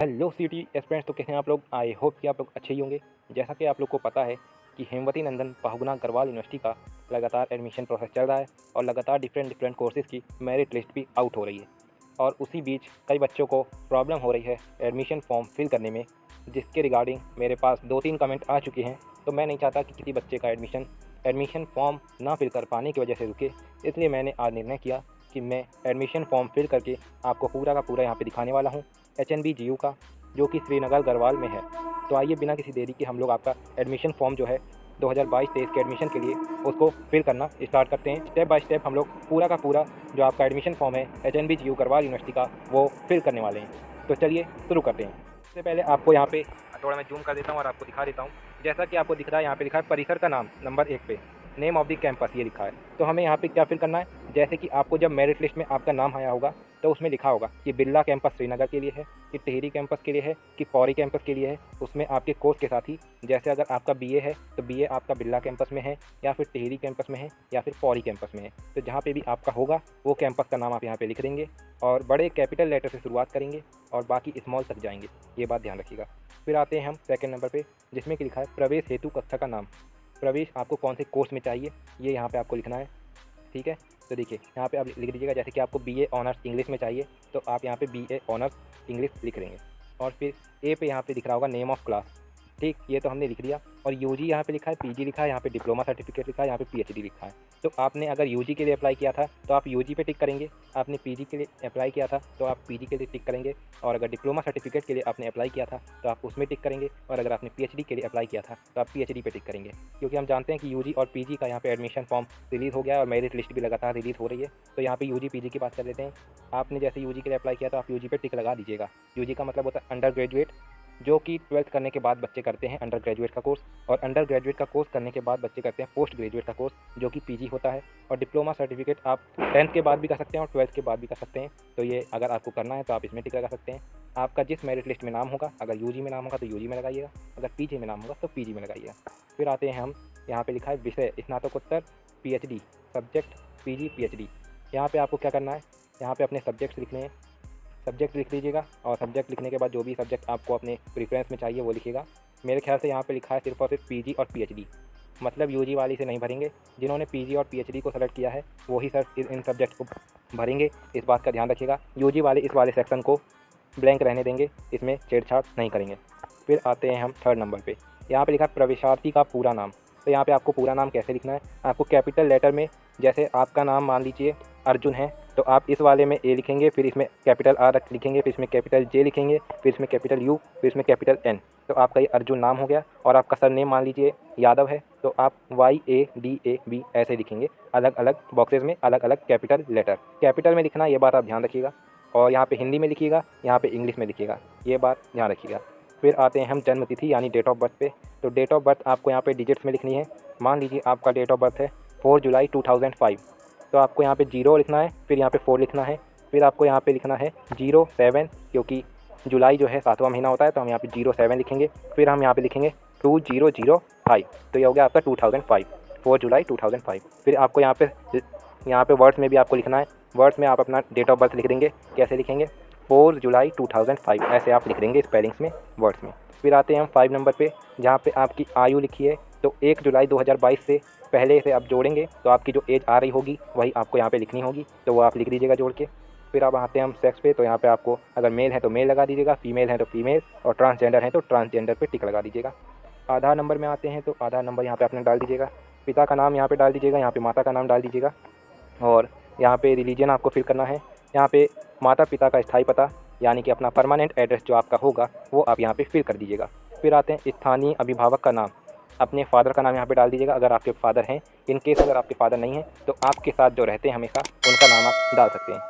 Hello city aspirants, तो कैसे हैं आप लोग। आई होप कि आप लोग अच्छे ही होंगे। जैसा कि आप लोग को पता है कि हेमवती नंदन बहुगुणा गढ़वाल यूनिवर्सिटी का लगातार एडमिशन प्रोसेस चल रहा है और लगातार डिफरेंट कोर्सेज़ की मेरिट लिस्ट भी आउट हो रही है। और उसी बीच कई बच्चों को प्रॉब्लम हो रही है एडमिशन फॉर्म फिल करने में, जिसके रिगार्डिंग मेरे पास 2-3 कमेंट आ चुके हैं। तो मैं नहीं चाहता कि किसी बच्चे का एडमिशन फॉर्म ना फिल कर पाने की वजह से रुके। इसलिए मैंने आज निर्णय किया कि मैं एडमिशन फॉर्म फिल करके आपको पूरा का पूरा यहाँ पे दिखाने वाला हूँ, HNB-GU का, जो कि श्रीनगर गढ़वाल में है। तो आइए बिना किसी देरी के हम लोग आपका एडमिशन फॉर्म जो है 2022-23 के एडमिशन के लिए उसको फिल करना स्टार्ट करते हैं। स्टेप बाय स्टेप हम लोग पूरा का पूरा जो आपका एडमिशन फॉर्म है HNB-GU गढ़वाल यूनिवर्सिटी का, वो फिल करने वाले हैं। तो चलिए शुरू करते हैं। सबसे पहले आपको यहाँ पे थोड़ा मैं जूम कर देता हूँ और आपको दिखा देता हूँ। जैसा कि आपको दिख रहा है, यहाँ पे लिखा है परिसर का नाम नंबर 1 पे, नेम ऑफ द कैंपस ये लिखा है। तो हमें यहाँ पे क्या फिल करना है, जैसे कि आपको जब मेरिट लिस्ट में आपका नाम आया होगा तो उसमें लिखा होगा कि बिरला कैंपस श्रीनगर के लिए है, कि टिहरी कैंपस के लिए है, कि पौरी कैंपस के लिए है। उसमें आपके कोर्स के साथ ही, जैसे अगर आपका BA है तो BA आपका बिरला कैंपस में है, या फिर टिहरी कैंपस में है, या फिर पौरी कैंपस में है। तो जहाँ पे भी आपका होगा वो कैंपस का नाम आप यहाँ पे लिख देंगे और बड़े कैपिटल लेटर से शुरुआत करेंगे और बाकी स्मॉल तक जाएंगे, ये बात ध्यान रखिएगा। फिर आते हैं हम सेकंड नंबर पे, जिसमें कि लिखा है प्रवेश हेतु कक्षा का नाम। प्रवेश आपको कौन से कोर्स में चाहिए ये यहाँ पे आपको लिखना है, ठीक है। तो देखिए यहाँ पे आप लिख दीजिएगा, जैसे कि आपको BA ऑनर्स इंग्लिश में चाहिए तो आप यहाँ पे BA ऑनर्स इंग्लिश लिख देंगे। और फिर ए पे यहाँ पे दिख रहा होगा नेम ऑफ क्लास, ठीक, ये तो हमने लिख दिया। और UG यहाँ पे लिखा है, PG लिखा है, यहाँ पे डिप्लोमा सर्टिफिकेट लिखा है, यहाँ पे PhD लिखा है। तो आपने अगर UG के लिए अप्लाई किया था तो आप UG पे टिक करेंगे, आपने PG के लिए अप्लाई किया था तो आप PG के लिए टिक करेंगे, और अगर डिप्लोमा सर्टिफिकेट के लिए आपने अप्लाई किया था तो आप उसमें टिक करेंगे, और अगर आपने PhD के लिए अप्लाई किया था तो आप PhD पे टिक करेंगे। क्योंकि हम जानते हैं कि UG और PG का यहाँ पे एडमिशन फॉर्म रिलीज़ हो गया है और मेरिट लिस्ट भी लगातार रिलीज़ हो रही है। तो यहाँ पे UG PG की बात कर लेते हैं। आपने जैसे UG के लिए अप्लाई किया तो आप UG पे टिक लगा दीजिएगा। UG का मतलब होता है अंडर ग्रेजुएट, जो कि 12th करने के बाद बच्चे करते हैं अंडर ग्रेजुएट का कोर्स, और अंडर ग्रेजुएट का कोर्स करने के बाद बच्चे करते हैं पोस्ट ग्रेजुएट का कोर्स, जो कि PG होता है। और डिप्लोमा सर्टिफिकेट आप 10th के बाद भी कर सकते हैं और 12th के बाद भी कर सकते हैं। तो ये अगर आपको करना है तो आप इसमें टिक लगा सकते हैं। आपका जिस मेरिट लिस्ट में नाम होगा, अगर UG में नाम होगा तो UG में लगाइएगा, अगर PG में नाम होगा तो PG में लगाइएगा। फिर आते हैं हम, यहाँ पे लिखा है विषय स्नातकोत्तर PhD, सब्जेक्ट PG PhD। यहाँ पे आपको क्या करना है, यहाँ पे अपने सब्जेक्ट्स लिखने हैं, सब्जेक्ट लिख लीजिएगा, और सब्जेक्ट लिखने के बाद जो भी सब्जेक्ट आपको अपने प्रेफरेंस में चाहिए वो लिखिएगा। मेरे ख्याल से यहाँ पे लिखा है सिर्फ और सिर्फ PG और PhD, मतलब UG वाली से नहीं भरेंगे। जिन्होंने PG और PhD को सेलेक्ट किया है वही सर इन सब्जेक्ट को भरेंगे, इस बात का ध्यान रखिएगा। UG वाले इस वाले सेक्शन को ब्लैंक रहने देंगे, इसमें छेड़छाड़ नहीं करेंगे। फिर आते हैं हम थर्ड नंबर पे, यहाँ पे लिखा है प्रवेशार्थी का पूरा नाम। तो यहाँ पे आपको पूरा नाम कैसे लिखना है, आपको कैपिटल लेटर में, जैसे आपका नाम मान लीजिए अर्जुन है तो आप इस वाले में A लिखेंगे, फिर इसमें कैपिटल R लिखेंगे, फिर इसमें कैपिटल J लिखेंगे, फिर इसमें कैपिटल U, फिर इसमें कैपिटल N। तो आपका ये अर्जुन नाम हो गया। और आपका सरनेम मान लीजिए यादव है तो आप YADAB ऐसे लिखेंगे, अलग अलग बॉक्सेस में अलग अलग कैपिटल लेटर। कैपिटल में लिखना, ये बात आप ध्यान रखिएगा। और यहाँ पे हिंदी में लिखिएगा, यहाँ पे इंग्लिश में लिखिएगा, ये बात ध्यान रखिएगा। फिर आते हैं हम जन्म तिथि यानी डेट ऑफ बर्थ पे। तो डेट ऑफ बर्थ आपको यहाँ पे डिजिट्स में लिखनी है। मान लीजिए आपका डेट ऑफ बर्थ है 4 जुलाई 2005, तो आपको यहाँ पे 0 लिखना है, फिर यहाँ पे 4 लिखना है, फिर आपको यहाँ पे लिखना है 07, क्योंकि जुलाई जो है 7वां महीना होता है तो हम यहाँ पे 07 लिखेंगे। फिर हम यहाँ पे लिखेंगे 2005, तो ये हो गया आपका 2005, 4 जुलाई 2005। फिर आपको यहाँ पे वर्ड्स में भी आपको लिखना है। वर्ड्स में आप अपना डेट ऑफ बर्थ लिख देंगे, कैसे लिखेंगे 4 जुलाई 2005 ऐसे आप लिख देंगे स्पेलिंग्स में, वर्ड्स में। फिर आते हैं हम 5 नंबर पे, जहाँ पे आपकी आयु लिखी है। तो 1 जुलाई 2022 से पहले से आप जोड़ेंगे तो आपकी जो एज आ रही होगी वही आपको यहाँ पे लिखनी होगी, तो वो आप लिख दीजिएगा जोड़ के। फिर अब आते हैं हम सेक्स पे, तो यहाँ पे आपको अगर मेल है तो मेल लगा दीजिएगा, फीमेल है तो फीमेल, और ट्रांसजेंडर है तो ट्रांसजेंडर पे टिक लगा दीजिएगा। आधार नंबर में आते हैं, तो आधार नंबर यहाँ पे आपने डाल दीजिएगा, पिता का नाम यहाँ पे डाल दीजिएगा, यहाँ पे माता का नाम डाल दीजिएगा, और यहाँ पे रिलीजन आपको फिल करना है। यहाँ पे माता पिता का स्थायी पता यानी कि अपना परमानेंट एड्रेस जो आपका होगा वो आप यहाँ पे फिल कर दीजिएगा। फिर आते हैं स्थानीय अभिभावक का नाम, अपने फादर का नाम यहाँ पे डाल दीजिएगा अगर आपके फादर हैं। इन केस अगर आपके फादर नहीं हैं तो आपके साथ जो रहते हैं हमेशा उनका नाम आप डाल सकते हैं।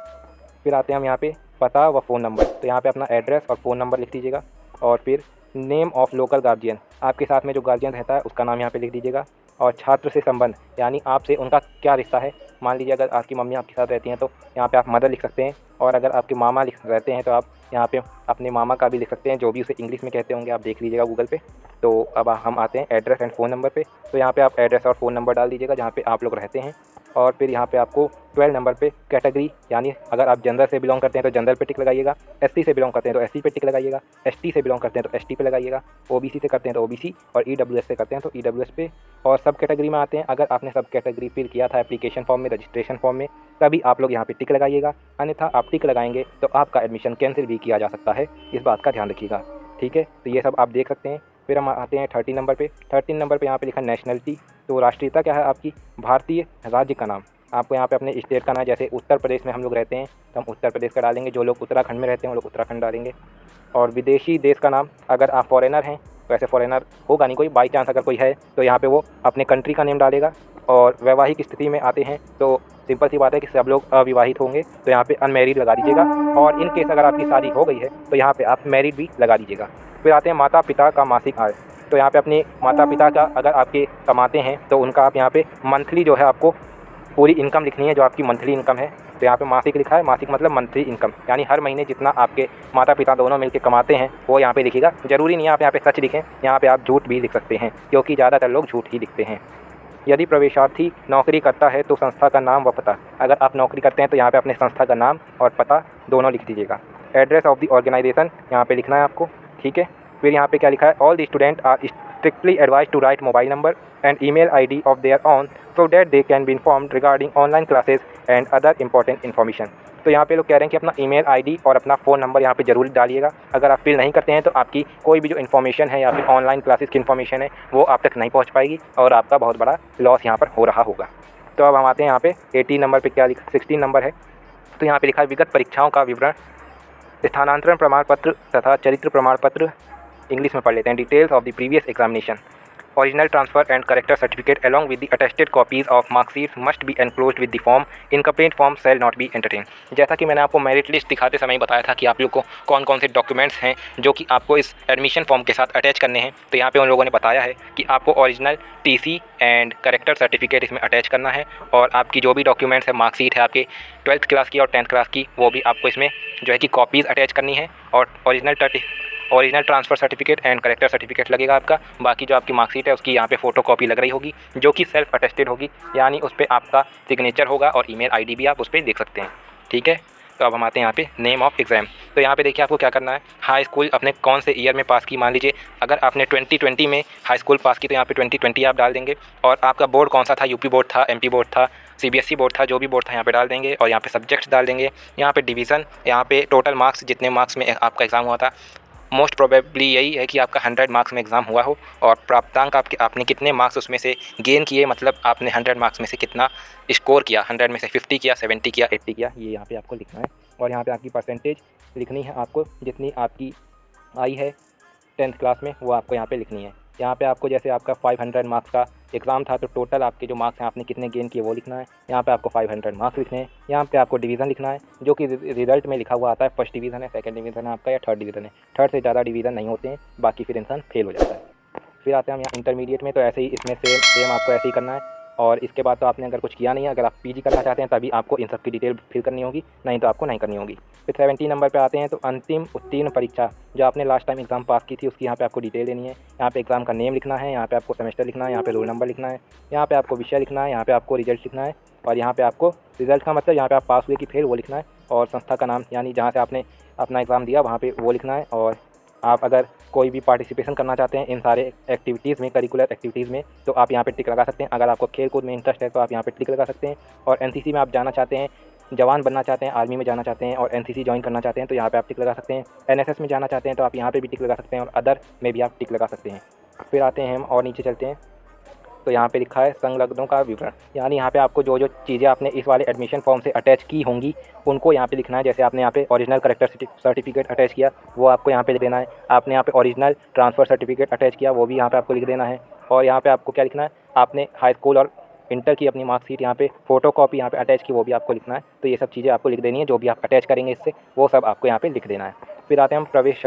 फिर आते हैं हम यहाँ पे पता व फ़ोन नंबर, तो यहाँ पे अपना एड्रेस और फ़ोन नंबर लिख दीजिएगा। और फिर नेम ऑफ लोकल गार्जियन, आपके साथ में जो गार्जियन रहता है उसका नाम यहाँ पे लिख दीजिएगा। और छात्र से संबंध यानी आपसे उनका क्या रिश्ता है, मान लीजिए अगर आपकी मम्मी आपके साथ रहती हैं तो यहाँ पे आप मदर लिख सकते हैं, और अगर आपके मामा रहते हैं तो आप यहाँ पे अपने मामा का भी लिख सकते हैं, जो भी उसे इंग्लिश में कहते होंगे आप देख लीजिएगा गूगल पे। तो अब हम आते हैं एड्रेस एंड फ़ोन नंबर पे, तो यहाँ पे आप एड्रेस और फ़ोन नंबर डाल दीजिएगा जहाँ पे आप लोग रहते हैं। और फिर यहाँ पे आपको 12 नंबर पे कैटेगरी, यानी अगर आप जनरल से बिलोंग करते हैं तो जनरल पे टिक लगाइएगा, एससी से बिलोंग करते हैं तो एससी पे टिक लगाइएगा, एसटी से बिलोंग करते हैं तो एसटी पे लगाइएगा, ओबीसी से करते हैं तो ओबीसी और ईडब्ल्यूएस से करते हैं तो ईडब्ल्यूएस पे। और सब कैटेगरी में आते हैं, अगर आपने सब कैटेगरी फिल किया था एप्लीकेशन फॉर्म में, रजिस्ट्रेशन फॉर्म में, तभी आप लोग यहाँ पे टिक लगाइएगा, अन्यथा आप टिक लगाएंगे तो आपका एडमिशन कैंसिल भी किया जा सकता है, इस बात का ध्यान रखिएगा। ठीक है, तो ये सब आप देख सकते हैं। फिर हम आते हैं 13 नंबर पे। 13 नंबर पे यहाँ पे लिखा नेशनलिटी, तो राष्ट्रीयता क्या है आपकी, भारतीय राज्य का नाम। आपको यहाँ पे अपने स्टेट का नाम, जैसे उत्तर प्रदेश में हम लोग रहते हैं तो हम उत्तर प्रदेश का डालेंगे, जो लोग उत्तराखंड में रहते हैं वो लोग उत्तराखंड डालेंगे। और विदेशी देश का नाम, अगर आप फॉरेनर हैं, वैसे फॉरेनर होगा नहीं कोई, बाई चांस अगर कोई है तो यहाँ पे वो अपने कंट्री का नेम डालेगा। और वैवाहिक स्थिति में आते हैं तो सिंपल सी बात है कि सब लोग अविवाहित होंगे, तो यहाँ पे अनमैरिड लगा दीजिएगा। और इन केस अगर आपकी शादी हो गई है तो यहाँ पे आप मैरिड भी लगा दीजिएगा। फिर आते हैं माता पिता का मासिक आय, तो यहाँ पे अपने माता पिता का अगर आपके कमाते हैं तो उनका आप यहाँ पे मंथली जो है आपको पूरी इनकम लिखनी है, जो आपकी मंथली इनकम है। तो यहाँ पे मासिक लिखा है, मासिक मतलब मंथली इनकम, यानी हर महीने जितना आपके माता पिता दोनों मिलकर कमाते हैं वो यहाँ पे लिखिएगा। ज़रूरी नहीं है आप यहाँ पे सच लिखें, यहाँ पे आप झूठ भी लिख सकते हैं, क्योंकि ज़्यादातर लोग झूठ ही लिखते हैं। यदि प्रवेशार्थी नौकरी करता है तो संस्था का नाम व पता, अगर आप नौकरी करते हैं तो यहाँ पे अपने संस्था का नाम और पता दोनों लिख दीजिएगा। एड्रेस ऑफ द ऑर्गेनाइजेशन यहाँ पे लिखना है आपको। ठीक है, फिर यहाँ पे क्या लिखा है, all the student are strictly advise to write mobile number and email ID of their on so that they can be informed regarding online classes and other important information. तो यहाँ पे लोग कह रहे हैं कि अपना ईमेल आईडी और अपना फ़ोन नंबर यहाँ पे ज़रूर डालिएगा। अगर आप फिल नहीं करते हैं तो आपकी कोई भी जो इन्फॉर्मेशन है या फिर ऑनलाइन क्लासेस की इन्फॉर्मेशन है वो आप तक नहीं पहुँच पाएगी और आपका बहुत बड़ा लॉस यहाँ पर हो रहा होगा। तो अब हम आते हैं यहाँ पे 18 नंबर पे, क्या 16 नंबर है, तो यहाँ पे लिखा है विगत परीक्षाओं का विवरण, स्थानांतरण प्रमाण पत्र तथा चरित्र प्रमाण पत्र, इंग्लिश में पढ़ लेते हैं, details of the previous examination, original transfer and character certificate along with the attested copies of mark sheets must be enclosed with the form, incomplete form shall not be entertained। जैसा कि मैंने आपको merit list दिखाते समय बताया था कि आप लोग को कौन कौन से डॉक्यूमेंट्स हैं जो कि आपको इस एडमिशन फॉर्म के साथ अटैच करने हैं, तो यहाँ पे उन लोगों ने बताया है कि आपको original TC and character certificate इसमें अटैच करना है, और आपकी जो भी डॉक्यूमेंट्स है, मार्कशीट है आपके 12th क्लास की और 10th क्लास की, वो भी आपको इसमें जो है कि कॉपीज़ अटैच करनी है। और original transfer certificate and character certificate लगेगा आपका। बाकी जो आपकी मार्कशीट है उसकी यहाँ पे फ़ोटो कॉपी लग रही होगी, जो कि सेल्फ अटेस्टेड होगी, यानी उस पर आपका सिग्नेचर होगा और ईमेल आईडी भी आप उस पर देख सकते हैं। ठीक है, तो अब हम आते हैं यहाँ पे नेम ऑफ एग्ज़ाम। तो यहाँ पे देखिए आपको क्या करना है, हाई स्कूल अपने कौन से ईयर में पास की, मान लीजिए अगर आपने 2020 में हाई स्कूल पास की तो यहाँ पे 2020 आप डाल देंगे। और आपका बोर्ड कौन सा था, यूपी बोर्ड था, एमपी बोर्ड था, सीबीएसई बोर्ड था, जो भी बोर्ड था यहाँ पे डाल देंगे। और यहाँ पे सब्जेक्ट्स डाल देंगे, यहाँ पे डिवीज़न, यहाँ पे टोटल मार्क्स, जितने मार्क्स में आपका एग्ज़ाम हुआ था। मोस्ट प्रोबेबली यही है कि आपका 100 मार्क्स में एग्ज़ाम हुआ हो, और प्राप्तांक आपने कितने मार्क्स उसमें से गेन किए, मतलब आपने 100 मार्क्स में से कितना स्कोर किया, 100 में से 50 किया, 70 किया, 80 किया, ये यहाँ पे आपको लिखना है। और यहाँ पे आपकी परसेंटेज लिखनी है आपको, जितनी आपकी आई है 10th क्लास में वो आपको यहाँ पे लिखनी है। यहाँ पे आपको जैसे आपका 500 मार्क्स का एग्ज़ाम था तो टोटल आपके जो मार्क्स हैं आपने कितने गेन किए वो लिखना है। यहाँ पे आपको 500 मार्क्स लिखने हैं। यहाँ पे आपको डिवीज़न लिखना है, जो कि रिजल्ट में लिखा हुआ आता है, फर्स्ट डिवीज़न है, सेकंड डिवीज़न है आपका, या थर्ड डिवीज़न है। थर्ड से ज़्यादा डिवीज़न नहीं होते हैं, बाकी फिर इंसान फेल हो जाता है। फिर आते हैं हम यहाँ इंटरमीडिएट में, तो ऐसे ही इसमें सेम आपको ऐसे ही करना है। और इसके बाद तो आपने अगर कुछ किया नहीं है, अगर आप पीजी करना चाहते हैं तभी आपको इन सब की डिटेल फिल करनी होगी, नहीं तो आपको नहीं करनी होगी। फिर 17 नंबर पे आते हैं, तो अंतिम उत्तीर्ण परीक्षा, जो आपने लास्ट टाइम एग्ज़ाम पास की थी उसकी यहाँ पे आपको डिटेल देनी है। यहाँ पे एग्ज़ाम का नेम लिखना है, यहाँ पे आपको सेमेस्टर लिखना है, यहाँ पे रोल नंबर लिखना है, यहाँ पे आपको विषय लिखना है, यहाँ पे आपको रिजल्ट लिखना है, और यहाँ पे आपको रिजल्ट का मतलब यहाँ पे आप पास हुए कि फेल वो लिखना है, और संस्था का नाम, यानी जहाँ से आपने अपना एग्ज़ाम दिया वहाँ पे वो लिखना है। और आप अगर कोई भी पार्टिसिपेशन करना चाहते हैं इन सारे एक्टिविटीज़ में, करिकुलर एक्टिविटीज़ में, तो आप यहाँ पे टिक लगा सकते हैं। अगर आपको खेल कूद में इंटरेस्ट है तो आप यहाँ पे टिक लगा सकते हैं। और एनसीसी में आप जाना चाहते हैं, जवान बनना चाहते हैं, आर्मी में जाना चाहते हैं और एनसीसी ज्वाइन करना चाहते हैं तो यहाँ पे आप टिक लगा सकते हैं। एनएसएस में जाना चाहते हैं तो आप यहाँ पे भी टिक लगा सकते हैं, और अदर में भी आप टिक लगा सकते हैं। फिर आते हैं हम और नीचे चलते हैं, तो यहाँ पे लिखा है संलग्नों का विवरण, यानी यहाँ पे आपको जो जो चीज़ें आपने इस वाले एडमिशन फॉर्म से अटैच की होंगी उनको यहाँ पे लिखना है। जैसे आपने यहाँ पे ओरिजिनल करेक्टर सर्टिफिकेट अटैच किया वो आपको यहाँ पे लिख देना है। आपने यहाँ पे ओरिजिनल ट्रांसफ़र सर्टिफिकेट अटैच किया वो भी यहाँ पे आपको लिख देना है। और यहाँ पे आपको क्या लिखना है, आपने हाई स्कूल और इंटर की अपनी मार्कशीट यहाँ पे फ़ोटो कॉपी यहाँ पे अटैच की वो भी आपको लिखना है। तो ये सब चीज़ें आपको लिख देनी है, जो भी आप अटैच करेंगे इससे वो सब आपको यहाँ पे लिख देना है। फिर आते हैं हम प्रवेश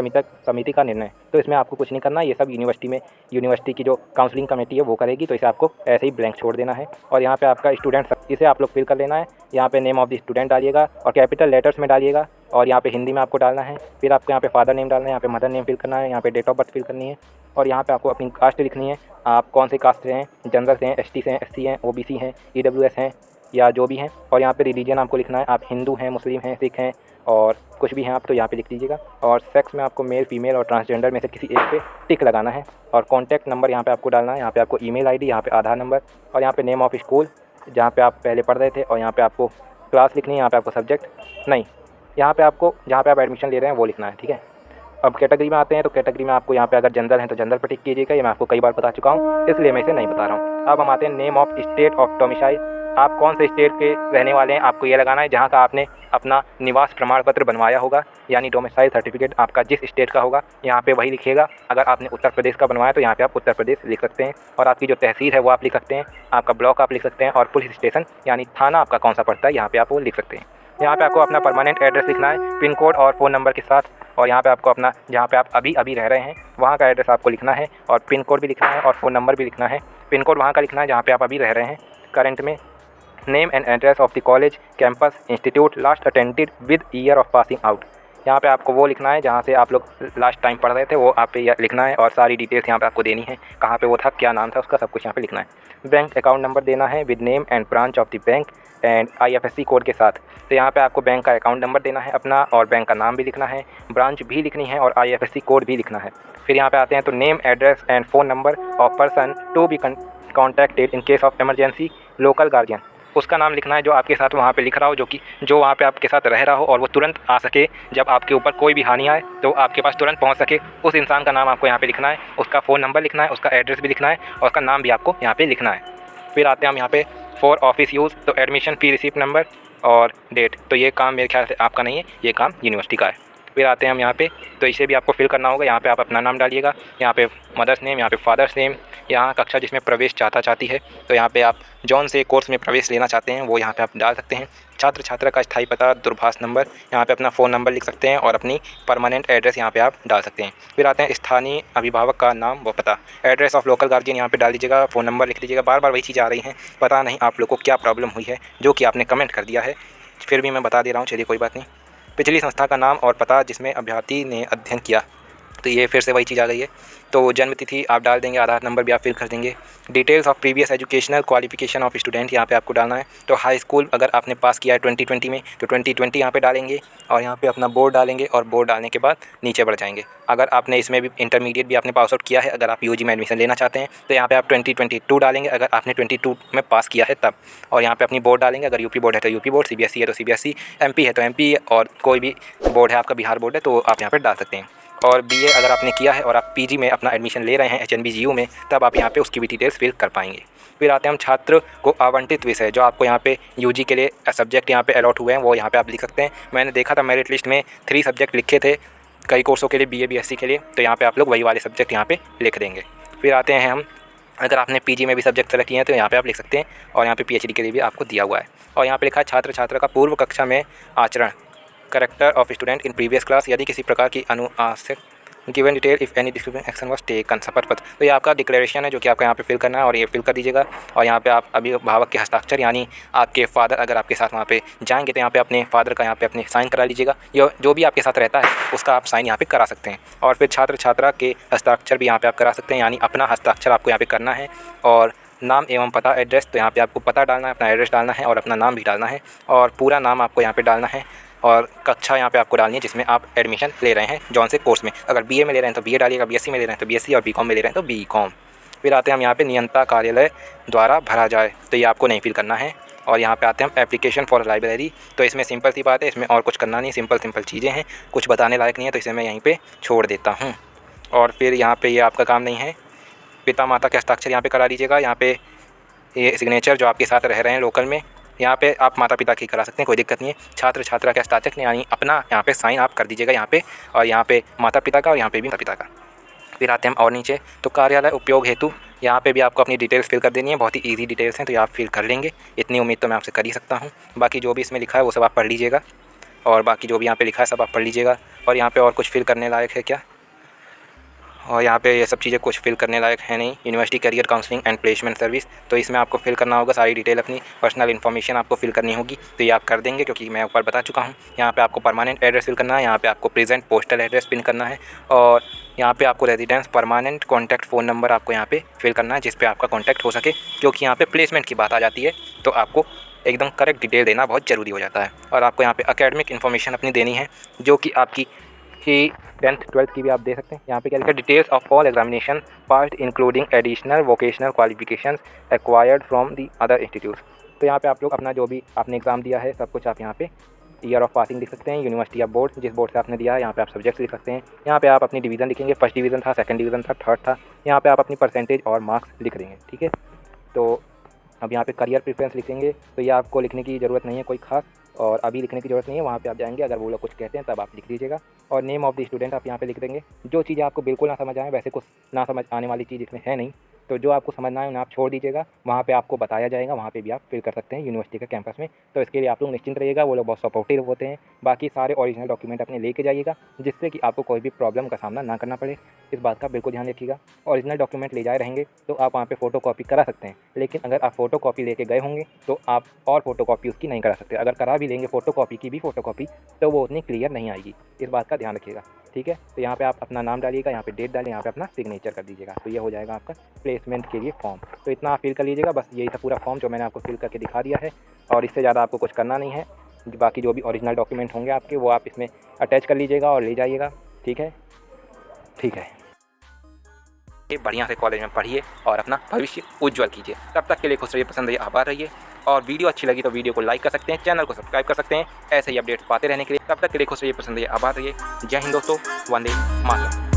समिति का निर्णय, तो इसमें आपको कुछ नहीं करना, ये सब यूनिवर्सिटी की जो काउंसलिंग कमेटी है वो करेगी, तो इसे आपको ऐसे ही ब्लैंक छोड़ देना है। और यहाँ पे आपका स्टूडेंट, इसे आप लोग फिल कर लेना है। यहाँ पे नेम ऑफ द स्टूडेंट डालिएगा और कैपिटल लेटर्स में डालिएगा, और यहाँ पे हिंदी में आपको डालना है। फिर आपको यहाँ पे फादर नेम डालना है, यहाँ पे मदर नेम फिल करना है, यहाँ पे डेट ऑफ बर्थ फिल करनी है, और यहाँ पे आपको अपनी कास्ट लिखनी है। आप कौन से कास्ट से हैं, जनरल से हैं, एसटी से हैं, एससी हैं, ओबीसी हैं, ईडब्ल्यूएस हैं, या जो भी हैं। और यहाँ पे रिलीजन आपको लिखना है, आप हिंदू हैं, मुस्लिम हैं, सिख हैं और कुछ भी हैं आप तो यहाँ पे लिख दीजिएगा। और सेक्स में आपको मेल, फीमेल और ट्रांसजेंडर में से किसी एक पे टिक लगाना है। और कॉन्टैक्ट नंबर यहाँ पे आपको डालना है, यहाँ पे आपको ईमेल आईडी, यहाँ पे आधार नंबर और यहाँ पे नेम ऑफ़ स्कूल जहाँ पे आप पहले पढ़ रहे थे और यहाँ पे आपको क्लास लिखनी है, यहाँ पे आपको सब्जेक्ट नहीं, यहाँ पे आपको जहाँ पे आप एडमिशन ले रहे हैं वो लिखना है, ठीक है। अब कैटेगरी में आते हैं तो कैटेगरी में आपको यहाँ पे अगर जनरल है तो जनरल पर टिक कीजिएगा, ये मैं आपको कई बार बता चुका हूँ इसलिए मैं इसे नहीं बता रहा हूँ। अब हम आते हैं name of state of domicile, आप कौन से स्टेट के रहने वाले हैं आपको ये लगाना है जहाँ का आपने अपना निवास प्रमाण पत्र बनवाया होगा, यानी डोमिसाइल सर्टिफिकेट आपका जिस स्टेट का होगा यहाँ पे वही लिखिएगा। अगर आपने उत्तर प्रदेश का बनवाया तो यहाँ पे आप उत्तर प्रदेश लिख सकते हैं और आपकी जो तहसील है वो आप लिख सकते हैं, आपका ब्लॉक आप लिख सकते हैं और पुलिस स्टेशन यानी थाना आपका कौन सा पड़ता है यहाँ पे आप वो लिख सकते हैं। यहाँ पे आपको अपना परमानेंट एड्रेस लिखना है पिन कोड और फ़ोन नंबर के साथ, और यहाँ पे आपको अपना जहाँ पे आप अभी रह रहे हैं वहाँ का एड्रेस आपको लिखना है और पिन कोड भी लिखना है और फ़ोन नंबर भी लिखना है। पिन कोड वहाँ का लिखना है जहाँ पे आप अभी रह रहे हैं करंट में। Name and address of the college, campus, institute last attended with year of passing out, यहाँ पे आपको वो लिखना है जहाँ से आप लोग लास्ट टाइम पढ़ रहे थे वो आप पे लिखना है और सारी डिटेल्स यहाँ पे आपको देनी है, कहाँ पे वो था, क्या नाम था उसका, सब कुछ यहाँ पे लिखना है। बैंक अकाउंट नंबर देना है with name and branch of the bank and IFSC code के साथ। तो यहाँ पे आपको बैंक का अकाउंट नंबर देना है अपना और बैंक का नाम भी लिखना है, ब्रांच भी लिखनी है और IFSC कोड भी लिखना है। फिर यहाँ पे आते हैं तो name, address and phone number of person to be contacted in case of emergency, local guardian, उसका नाम लिखना है जो आपके साथ वहाँ पे लिख रहा हो, जो वहाँ पे आपके साथ रह रहा हो और वो तुरंत आ सके, जब आपके ऊपर कोई भी हानि आए तो आपके पास तुरंत पहुँच सके, उस इंसान का नाम आपको यहाँ पे लिखना है, उसका फ़ोन नंबर लिखना है, उसका एड्रेस भी लिखना है और उसका नाम भी आपको यहाँ पे लिखना है। फिर आते हैं हम यहाँ पे फॉर ऑफिस यूज़, तो एडमिशन फ़ी रिसीप्ट नंबर और डेट, तो ये काम मेरे ख्याल से आपका नहीं है, ये काम यूनिवर्सिटी का है। फिर आते हैं हम यहाँ पे, तो इसे भी आपको फिल करना होगा। यहाँ पे आप अपना नाम डालिएगा, यहाँ पे मदर्स नेम, यहाँ पे फादर्स नेम, यहाँ कक्षा जिसमें प्रवेश चाहती है, तो यहाँ पे आप जौन से कोर्स में प्रवेश लेना चाहते हैं वो यहाँ पे आप डाल सकते हैं। छात्र छात्रा का स्थायी पता, दूरभाष नंबर, यहाँ पे अपना फ़ोन नंबर लिख सकते हैं और अपनी परमानेंट एड्रेस यहाँ पे आप डाल सकते हैं। फिर आते हैं स्थानीय अभिभावक का नाम व पता, एड्रेस ऑफ लोकल गार्जियन यहाँ पे डाल दीजिएगा, फ़ोन नंबर लिख दीजिएगा। बार बार वही चीज़ आ रही है, पता नहीं आप लोग को क्या प्रॉब्लम हुई है जो कि आपने कमेंट कर दिया है, फिर भी मैं बता दे रहा हूँ, चलिए कोई बात नहीं। पिछली संस्था का नाम और पता जिसमें अभ्यर्थी ने अध्ययन किया, तो ये फिर से वही चीज़ आ गई है। तो जन्म तिथि आप डाल देंगे, आधार नंबर भी आप फिल कर देंगे। Details of previous educational qualification of student यहाँ पे आपको डालना है। तो हाई स्कूल अगर आपने पास किया है 2020 में तो 2020 यहाँ पे डालेंगे और यहाँ पे अपना बोर्ड डालेंगे और बोर्ड डालने के बाद नीचे बढ़ जाएंगे। अगर आपने इसमें भी इंटरमीडिएट भी आपने पास आउट किया है, अगर आप UG में एडमिशन लेना चाहते हैं तो यहाँ पे आप 2022 डालेंगे अगर आपने 22 में पास किया है तब, और यहाँ पे अपनी बोर्ड डालेंगे। अगर UP बोर्ड है तो UP बोर्ड, CBSE है तो CBSE, MP है तो MP, और कोई भी बोर्ड है आपका बिहार बोर्ड है तो आप यहाँ पर डाल सकते हैं। और BA अगर आपने किया है और आप PG में अपना एडमिशन ले रहे हैं HNBGU में, तब आप यहाँ पे उसकी भी डिटेल्स फिल कर पाएंगे। फिर आते हैं हम छात्र को आवंटित विषय, जो आपको यहाँ पे UG के लिए सब्जेक्ट यहाँ पे अलॉट हुए हैं वो यहाँ पे आप लिख सकते हैं। मैंने देखा था मेरिट लिस्ट में 3 सब्जेक्ट लिखे थे कई कोर्सों के लिए, BA BSc के लिए, तो यहाँ पे आप लोग वही वाले सब्जेक्ट यहाँ पे लिख देंगे। फिर आते हैं हम, अगर आपने PG में भी सब्जेक्ट सेलेक्ट किए हैं तो यहाँ पे आप लिख सकते हैं, और यहाँ पे PhD के लिए भी आपको दिया हुआ है। और यहाँ पे लिखा है छात्र छात्रा का पूर्व कक्षा में आचरण, character of student in previous class, यदि किसी प्रकार की अनुशासन given detail if any description action was taken, शपथ पत्र, तो ये आपका डिक्लेरेशन है जो कि आपको यहाँ पे फिल करना है और ये फिल कर दीजिएगा। और यहाँ पे आप अभिभावक के हस्ताक्षर, यानी आपके फादर अगर आपके साथ वहाँ पे जाएंगे तो यहाँ पे अपने फादर का यहाँ पे अपने साइन करा लीजिएगा, या जो भी आपके साथ रहता है उसका आप साइन यहाँ पे करा सकते हैं। और फिर छात्र छात्रा के हस्ताक्षर भी यहाँ पे आप करा सकते हैं, यानी अपना हस्ताक्षर आपको यहाँ पे करना है। और नाम एवं पता, एड्रेस, तो यहाँ पे आपको पता डालना है, अपना एड्रेस डालना है और अपना नाम भी डालना है, और पूरा नाम आपको यहाँ पे डालना है, और कक्षा यहाँ पे आपको डालनी है जिसमें आप एडमिशन ले रहे हैं जौन से कोर्स में। अगर BA में ले रहे हैं तो BA डालिएगा, BSc में ले रहे हैं तो BSc, और BCom में ले रहे हैं तो BCom। फिर आते हैं हम यहाँ पे नियंता कार्यालय द्वारा भरा जाए, तो ये आपको नहीं फिल करना है। और यहाँ पे आते हैं हम एप्लीकेशन फॉर लाइब्रेरी, तो इसमें सिंपल सी बात है, इसमें और कुछ करना नहीं, सिंपल चीज़ें हैं, कुछ बताने लायक नहीं है, तो इसे मैं यहीं पर छोड़ देता हूँ। और फिर यहाँ पर ये आपका काम नहीं है, पिता माता के हस्ताक्षर यहाँ पर करा लीजिएगा। यहाँ पर ये सिग्नेचर जो आपके साथ रह रहे हैं लोकल में, यहाँ पे आप माता पिता की करा सकते हैं, कोई दिक्कत नहीं है। छात्र छात्रा के हस्ताक्षर यानी अपना यहाँ पे साइन आप कर दीजिएगा यहाँ पे, और यहाँ पे माता पिता का और यहाँ पे भी माता पिता का। फिर आते हैं हम और नीचे, तो कार्यालय उपयोग हेतु, यहाँ पे भी आपको अपनी डिटेल्स फिल कर देनी है, बहुत ही ईजी डिटेल्स हैं तो ये आप फिल कर लेंगे, इतनी उम्मीद तो मैं आपसे कर ही सकता हूँ। बाकी जो भी इसमें लिखा है वो सब आप पढ़ लीजिएगा, और बाकी जो भी यहाँ पर लिखा है सब आप पढ़ लीजिएगा। और यहाँ पर और कुछ फिल करने लायक है क्या? और यहाँ पे ये सब चीज़ें कुछ फिल करने लायक है नहीं। University career counselling and placement service, तो इसमें आपको फिल करना होगा सारी डिटेल, अपनी पर्सनल इन्फॉर्मेशन आपको फिल करनी होगी, तो ये आप कर देंगे क्योंकि मैं ऊपर बता चुका हूँ। यहाँ पे आपको परमानेंट एड्रेस फिल करना है, यहाँ पे आपको प्रेजेंट पोस्टल एड्रेस पिन करना है, और यहाँ पे आपको residence permanent contact phone number आपको यहाँ पे फिल करना है जिस पे आपका कॉन्टैक्ट हो सके, क्योंकि यहाँ पे प्लेसमेंट की बात आ जाती है तो आपको एकदम करेक्ट डिटेल देना बहुत ज़रूरी हो जाता है। और आपको यहाँ पे एकेडमिक इन्फॉर्मेशन अपनी देनी है, जो कि आपकी 10th 12th की भी आप दे सकते हैं। यहाँ पे क्या लिखा है, details of all examination part including additional vocational qualifications acquired from the other institutes. तो यहाँ पे आप लोग अपना जो भी आपने एग्ज़ाम दिया है सब कुछ आप यहाँ पे ईयर ऑफ पासिंग लिख सकते हैं, यूनिवर्सिटी या बोर्ड, जिस बोर्ड से आपने दिया है। यहाँ पे आप सब्जेक्ट्स लिख सकते हैं। यहाँ पे आप अपनी डिवीज़न लिखेंगे, फर्स्ट डिवीज़न था, सेकंड डिवीज़न था, थर्ड था। यहाँ पे आप अपनी परसेंटेज और मार्क्स लिख देंगे, ठीक है। तो अब यहाँ पे करियर प्रेफरेंस लिखेंगे, तो ये आपको लिखने की ज़रूरत नहीं है कोई खास, और अभी लिखने की ज़रूरत नहीं है। वहाँ पे आप जाएंगे, अगर वो लोग कुछ कहते हैं तब आप लिख दीजिएगा। और नेम ऑफ़ द स्टूडेंट आप यहाँ पे लिख देंगे। जो चीज़ें आपको बिल्कुल ना समझ आए, वैसे कुछ ना समझ आने वाली चीज़ इसमें है नहीं, तो जो आपको समझना है उन्हें आप छोड़ दीजिएगा। वहाँ पे आपको बताया जाएगा, वहाँ पे भी आप फिल कर सकते हैं यूनिवर्सिटी के कैंपस में। तो इसके लिए आप लोग निश्चिंत रहिएगा, वो लोग बहुत सपोर्टिव होते हैं। बाकी सारे ओरिजिनल डॉक्यूमेंट अपने लेके जाइएगा, जिससे कि आपको कोई भी प्रॉब्लम का सामना ना करना पड़े। इस बात का बिल्कुल ध्यान रखिएगा। ओरिजिनल डॉक्यूमेंट ले जाए रहेंगे तो आप वहाँ पे फ़ोटो कॉपी करा सकते हैं, लेकिन अगर आप फ़ोटो कॉपी लेके गए होंगे तो आप और फ़ोटो कॉपी उसकी नहीं करा सकते। अगर करा भी लेंगे फ़ोटो कॉपी की भी फ़ोटो कॉपी, तो वो उतनी क्लियर नहीं आएगी। इस बात का ध्यान रखिएगा, ठीक है। तो यहाँ पे आप अपना नाम डालिएगा, यहाँ पे डेट डालें, यहाँ पे अपना सिग्नेचर कर दीजिएगा। तो ये हो जाएगा आपका प्लेसमेंट के लिए फॉर्म। तो इतना आप फिल कर लीजिएगा, बस यही था पूरा फॉर्म जो मैंने आपको फिल करके दिखा दिया है। और इससे ज़्यादा आपको कुछ करना नहीं है। बाकी जो भी ओरिजिनल डॉक्यूमेंट होंगे आपके, वो आप इसमें अटैच कर लीजिएगा और ले जाइएगा, ठीक है। ठीक है, ये बढ़िया से कॉलेज में पढ़िए और अपना भविष्य उज्जवल कीजिए। तब तक के लिए खुश रहिए, पसंद रहिए, आभार रहिए। और वीडियो अच्छी लगी तो वीडियो को लाइक कर सकते हैं, चैनल को सब्सक्राइब कर सकते हैं ऐसे ही अपडेट्स पाते रहने के लिए। तब तक के लिए खुश रहिए, पसंद रहिए, आभार रहिए। जय हिंद दोस्तों, वंदे मातरम।